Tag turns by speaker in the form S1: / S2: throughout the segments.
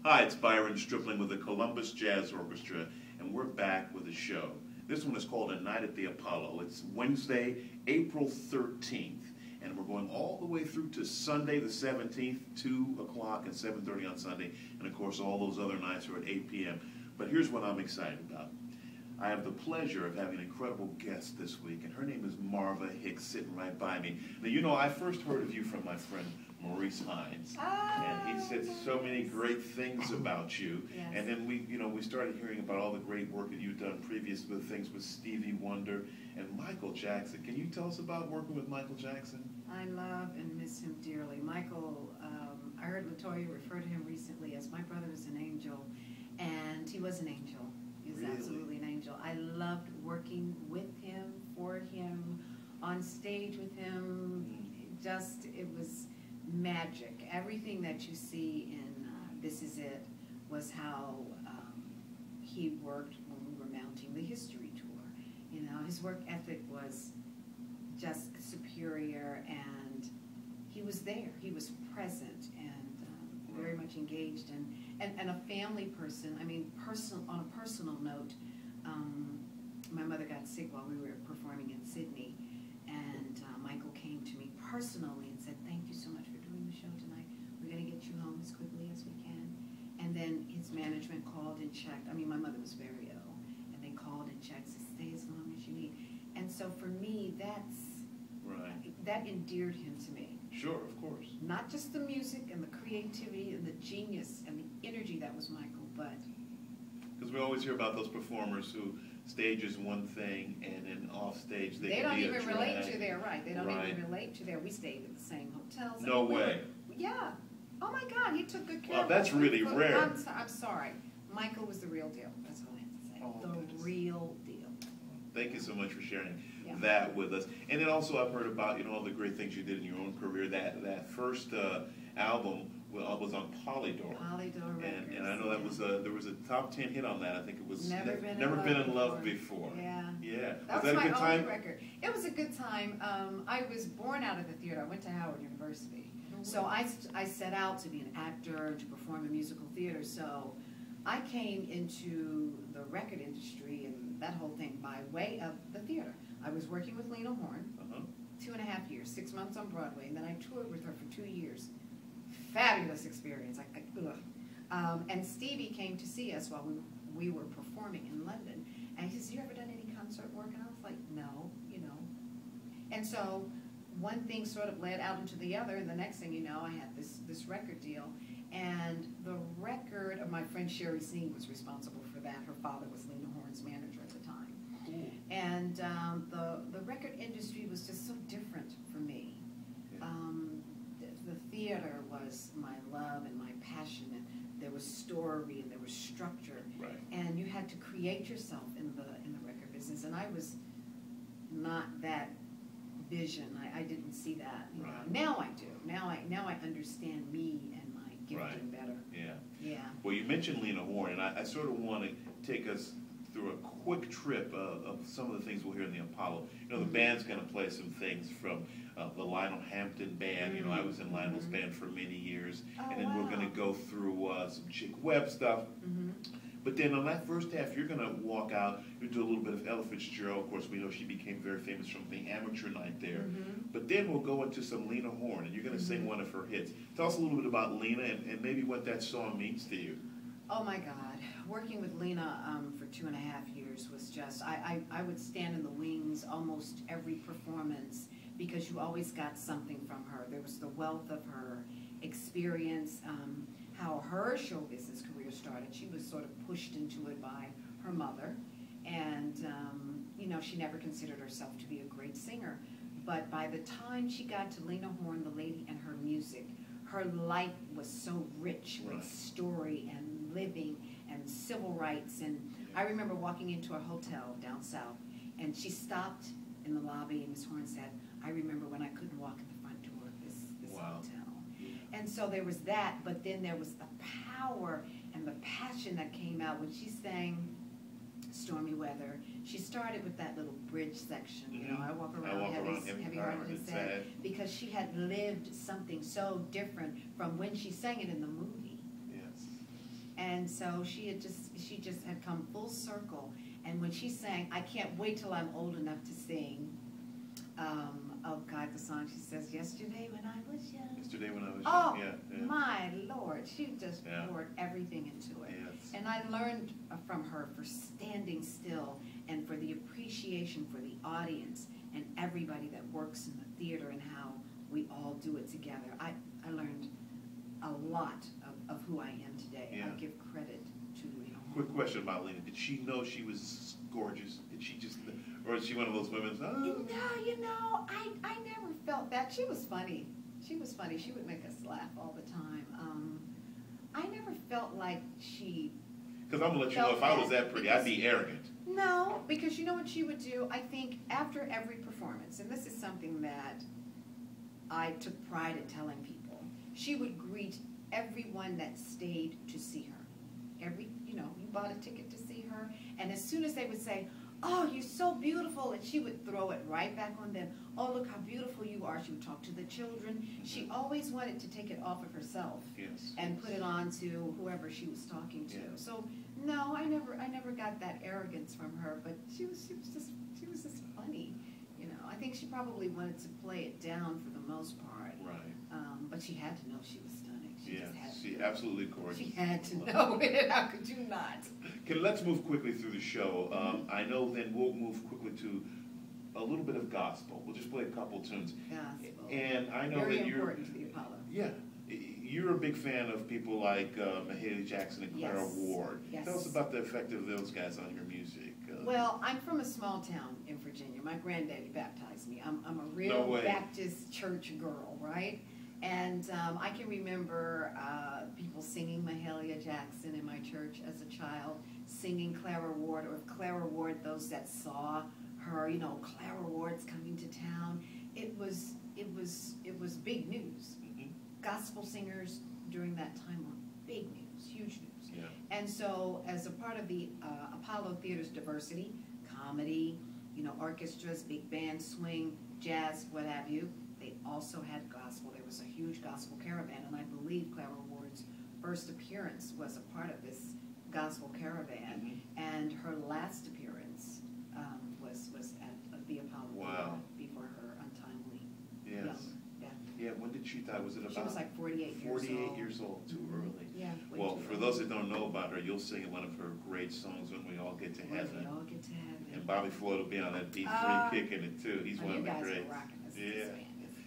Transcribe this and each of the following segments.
S1: Hi, it's Byron Stripling with the Columbus Jazz Orchestra, and we're back with a show. This one is called A Night at the Apollo. It's Wednesday, April 13th, and we're going all the way through to Sunday the 17th, 2 o'clock and 7:30 on Sunday, and of course all those other nights are at 8 p.m. But here's what I'm excited about. I have the pleasure of having an incredible guest this week, and her name is Marva Hicks, sitting right by me. Now, you know, I first heard of you from my friend Maurice Hines, and he said so many great things about you.
S2: Yes.
S1: And then we started hearing about all the great work that you've done previous with things with Stevie Wonder and Michael Jackson. Can you tell us about working with Michael Jackson?
S2: I love and miss him dearly. Michael, I heard LaToya refer to him recently as my brother is an angel, and he was an angel. He was
S1: Really?
S2: absolutely an angel. I loved working with him, for him, on stage with him. It was magic. Everything that you see in This Is It was how he worked when we were mounting the history tour. You know, his work ethic was just superior, and he was there. He was present and very much engaged, and a family person. I mean, on a personal note, my mother got sick while we were performing in Sydney, and Michael came to me personally and said, "Thank you so much for doing the show tonight. We're going to get you home as quickly as we can." And then his management called and checked. I mean, my mother was very ill, and they called and checked, said, "Stay as long as you need." And so for me, that endeared him to me.
S1: Sure, of course.
S2: Not just the music and the creativity and the genius and the energy that was Michael, but...
S1: Because we always hear about those performers who stage is one thing, and then off stage they
S2: don't
S1: can be
S2: even
S1: a drag.
S2: relate to their, right, they don't
S1: Right.
S2: even relate to their, we stayed at the same hotels.
S1: No way.
S2: Yeah. Oh my God, he took good care
S1: Well,
S2: of
S1: that's
S2: us.
S1: really rare.
S2: I'm sorry. Michael was the real deal. That's all I have to say.
S1: Oh,
S2: the real deal.
S1: Thank you so much for sharing
S2: Yeah.
S1: that with us. And then also I've heard about, all the great things you did in your own career. That first album was on Polydor.
S2: Polydor Records.
S1: And I know that was there was a top 10 hit on that. I think it was
S2: Never
S1: Been in Love Before.
S2: Yeah.
S1: Yeah.
S2: That
S1: was
S2: was
S1: that a
S2: my
S1: good time?
S2: only record. It was a good time. I was born out of the theater. I went to Howard University. So I set out to be an actor, to perform in musical theater. So I came into the record industry and that whole thing by way of the theater. I was working with Lena Horne, 2.5 years, 6 months on Broadway, and then I toured with her for 2 years. Fabulous experience. And Stevie came to see us while we were performing in London, and he says, "You ever done any concert work?" And I was like, "No, And so one thing sort of led out into the other, and the next thing you know, I had this record deal. And the record of my friend Sherry Steen was responsible for that. Her father was Lena Horne's manager at the time.
S1: Cool.
S2: And the record industry was just so different for me.
S1: Yeah.
S2: The theater was my love and my passion, and there was story and there was structure.
S1: Right.
S2: And you had to create yourself in the record business. And I was not that vision. I didn't see that.
S1: Right.
S2: Now I do. Now I understand me and my gifting better.
S1: Yeah.
S2: Yeah.
S1: Well, you mentioned Lena Horne, and I sort of want to take us through a quick trip of some of the things we'll hear in the Apollo. The band's going to play some things from the Lionel Hampton band. I was in Lionel's band for many years.
S2: Oh,
S1: and then we're going to go through some Chick Webb stuff. But then on that first half, you're going to walk out, you do a little bit of Ella Fitzgerald. Of course, we know she became very famous from the amateur night there. But then we'll go into some Lena Horne, and you're going to sing one of her hits. Tell us a little bit about Lena and maybe what that song means to you.
S2: Oh my God. Working with Lena for 2.5 years was just, I would stand in the wings almost every performance because you always got something from her. There was the wealth of her experience, how her show business career started. She was sort of pushed into it by her mother, and she never considered herself to be a great singer. But by the time she got to Lena Horne, the lady, and her music, her life was so rich with story and living and civil rights. And I remember walking into a hotel down south, and she stopped in the lobby, and Ms. Horne said, "I remember when I couldn't walk in the front door of this hotel." And so there was that, but then there was the power and the passion that came out when she sang Stormy Weather. She started with that little bridge section, I walk around heavy-hearted and sad, because she had lived something so different from when she sang it in the movie.
S1: Yes.
S2: And so she just had come full circle. And when she sang, I can't wait till I'm old enough to sing. Oh God, the song she says, yesterday when I was young.
S1: Yesterday when I was
S2: young.
S1: young. Yeah.
S2: My Lord, she just poured everything into it.
S1: Yes.
S2: And I learned from her for standing still and for the appreciation for the audience and everybody that works in the theater and how we all do it together. I learned a lot of who I am today.
S1: Yeah.
S2: I give credit to Lena.
S1: Quick question about Lena. Did she know she was gorgeous? Did she just, or is she one of those women? Oh.
S2: No, I never felt that. She was funny. She was funny. She would make us laugh all the time. I never felt like she.
S1: Because I'm gonna let you know, if I was that pretty, I'd be arrogant.
S2: No, because you know what she would do? I think after every performance, and this is something that I took pride in telling people, she would greet everyone that stayed to see her. You bought a ticket to see her, and as soon as they would say, oh, you're so beautiful, and she would throw it right back on them. Oh, look how beautiful you are. She would talk to the children. Mm-hmm. She always wanted to take it off of herself and put it on to whoever she was talking to. Yeah. So no, I never got that arrogance from her, but she was just funny. I think she probably wanted to play it down for the most part.
S1: Right.
S2: But she had to know she was stunning. She
S1: absolutely gorgeous.
S2: She had to know it. How could you not?
S1: Okay, let's move quickly through the show. I know then we'll move quickly to a little bit of gospel. We'll just play a couple tunes.
S2: Gospel.
S1: And I know
S2: Very
S1: that you're
S2: important to the Apollo.
S1: Yeah. You're a big fan of people like Mahalia Jackson and Clara Ward.
S2: Yes.
S1: Tell us about the effect of those guys on your music.
S2: Well, I'm from a small town in Virginia. My granddaddy baptized me. I'm a real Baptist church girl, right? And I can remember people singing Mahalia Jackson in my church as a child, singing Clara Ward, or Clara Ward, those that saw her, Clara Ward's coming to town. It was big news. Mm-hmm. Gospel singers during that time were big news, huge news. Yeah. And so as a part of the Apollo Theater's diversity, comedy, orchestras, big band, swing, jazz, what have you, they also had gospel. There was a huge gospel caravan, and I believe Clara Ward's first appearance was a part of this gospel caravan, and her last appearance was at the Apollo before her untimely young death.
S1: Yeah, when did she die? Was it about?
S2: She was like 48 years old.
S1: 48 years old, too early.
S2: Yeah.
S1: Well, for those that don't know about her, you'll sing one of her great songs, When We All Get to Heaven.
S2: When We All Get to Heaven.
S1: And Bobby Floyd will be on that B3 kicking it, too. He's one of the greats.
S2: You guys are rocking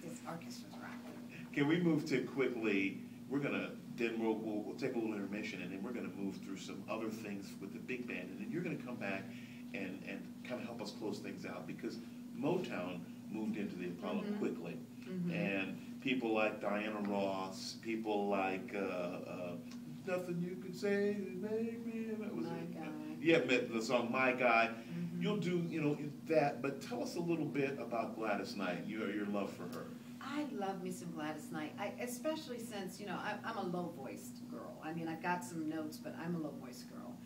S2: this orchestra's rocking.
S1: Can we move to quickly, we'll take a little intermission, and then we're going to move through some other things with the big band, and then you're going to come back and kind of help us close things out, because Motown moved into the Apollo quickly. And people like Diana Ross, people like Nothing You Could Say to Make Me, Yeah, the song My Guy. You'll do, that, but tell us a little bit about Gladys Knight, your love for her.
S2: I love me some Gladys Knight, especially since, I'm a low-voiced girl. I mean, I've got some notes, but I'm a low-voiced girl.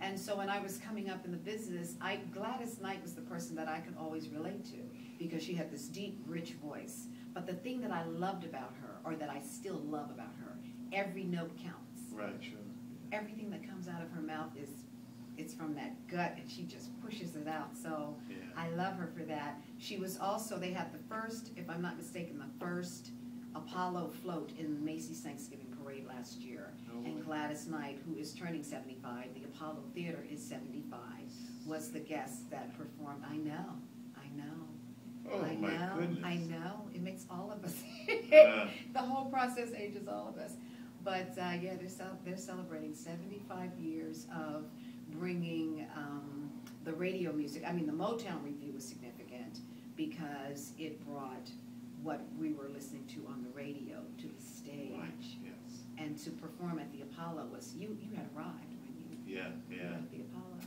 S2: And so when I was coming up in the business, Gladys Knight was the person that I could always relate to, because she had this deep, rich voice. But the thing that I loved about her, or that I still love about her, every note counts.
S1: Right, sure.
S2: Everything that comes out of her mouth it's from that gut, and she just pushes it out. So I love her for that. She was also, they had the first, if I'm not mistaken, the first Apollo float in Macy's Thanksgiving Parade last year. And Gladys Knight, who is turning 75, the Apollo Theater is 75, was the guest that performed. I know.
S1: Oh, my goodness.
S2: I know. It makes all of us. The whole process ages all of us. But yeah, they're celebrating 75 years of bringing the radio music. I mean, the Motown review was significant because it brought what we were listening to on the radio to the stage.
S1: Right, yes.
S2: And to perform at the Apollo was, you had arrived when you were at the Apollo.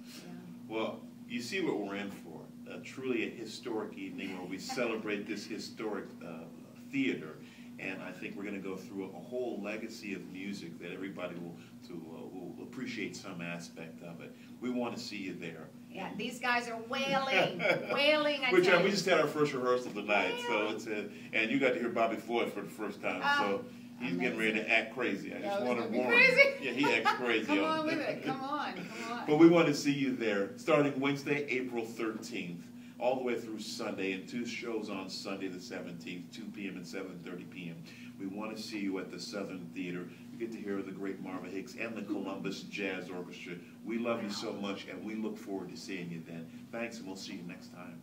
S2: Yeah.
S1: Well, you see what we're in for. Truly a historic evening where we celebrate this historic theater, and I think we're going to go through a whole legacy of music that everybody will appreciate some aspect of it. We want to see you there.
S2: Yeah, these guys are wailing, wailing.
S1: Which we just had our first rehearsal tonight, so and you got to hear Bobby Floyd for the first time. So He's getting ready to act crazy. I just want to warn
S2: crazy?
S1: you. Yeah, he acts crazy.
S2: Come on with it. Come on.
S1: But we want to see you there, starting Wednesday, April 13th, all the way through Sunday, and 2 shows on Sunday the 17th, 2 p.m. and 7:30 p.m. We want to see you at the Southern Theater. You get to hear the great Marva Hicks and the Columbus Jazz Orchestra. We love you so much, and we look forward to seeing you then. Thanks, and we'll see you next time.